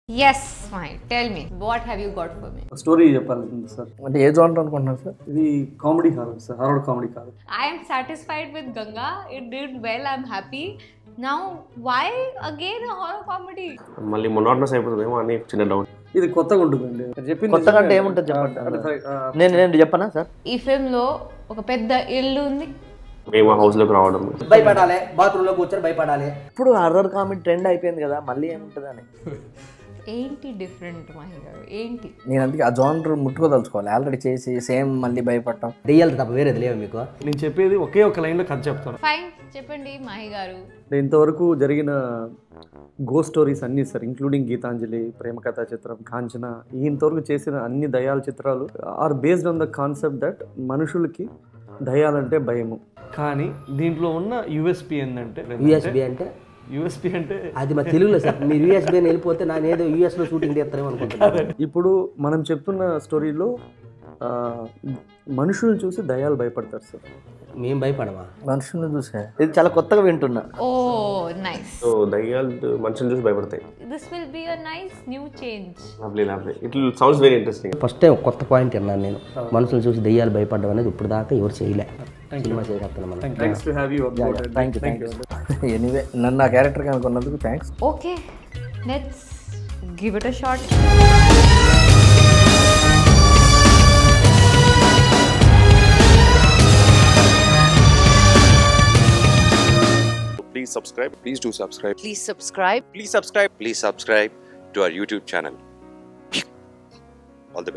Yes, fine. Tell me, what have you got for me? Story చెప్పాలి sir. అంటే ఏ genre అనుకుంటున్నారు sir? ఇది comedy horror sir, horror comedy horror. I am satisfied with Ganga. It did well. I'm happy. Now, why again a horror comedy? మళ్ళీ monotonous అయిపోతుందేమో అని చిన్న doubt. ఇది కొత్తగా ఉంటుందండి. చెప్పింది కొత్తగా అంటే ఏముంటుంది చెప్పండి. నేను చెప్పనా సార్? ఈ ఫిల్మ్ లో ఒక పెద్ద ఇల్లు ఉంది. మేము హౌస్ లోకి రావడం, భయపడాలి, బాత్రూమ్ లో కూర్చొని భయపడాలి. ఇప్పుడు హర్రర్ కామెడీ ట్రెండ్ అయిపోయింది కదా, మళ్ళీ ఏముంటుంది అని. ఏంటి డిఫరెంట్ మహి గారు, ఏంటి? నేను అందుకే ఆ జోనర్ ముట్టుకోదలుచుకోవాలి. ఆల్రెడీ చేసి సేమ్ మళ్ళీ భయపడటం దెయ్యాలు తప్ప వేరేది లేవు మీకు. నేను చెప్పేది ఒకే ఒక లైన్లో కథ చెప్తాను. ఫైన్, చెప్పండి మహి గారు. ఇంతవరకు జరిగిన గోస్ట్ స్టోరీస్ అన్నీ సార్, ఇంక్లూడింగ్ గీతాంజలి, ప్రేమ కథా చిత్రం, కాంచన, ఇంతవరకు చేసిన అన్ని దయాల చిత్రాలు are based on the concept that మనుషులకి దయాలంటే భయము. కానీ దీంట్లో ఉన్న యూఎస్పీ ఏంటంటే, యూఎస్పీ అంటే అది మా తెలుగులో సార్. మీరు యూఎస్బీ అని వెళ్ళిపోతే నేను ఏదో యూఎస్లో షూటింగ్ చేస్తారేమో అనుకుంటున్నాను. ఇప్పుడు మనం చెప్తున్న స్టోరీలో మనుషులను చూసి దయాలు భయపడతారు సార్. మేము భయపడమా? మనుషులను చూసే ఇది చాలా కొత్తగా వింటున్నా. ఓ నైస్. సో దయ్యాలు మనుషులు చూసి భయపడతాయి. This will be a nice new change. Lovely lovely. It sounds very interesting. First time కొత్త పాయింట్ విన్నాను నేను. మనుషులు చూసి దెయ్యాలు భయపడడం అనేది ఇప్పుడు దాకా ఎవరు చేయలే. సినిమా చేయగలుగుతున్నాం మనం. Thanks to have you. Thank you. Anyway నన్ను ఆ క్యారెక్టర్ కనుక్కున్నందుకు thanks. Okay, let's give it a shot. Please subscribe. Please do subscribe. Please subscribe. Please subscribe. Please subscribe to our YouTube channel.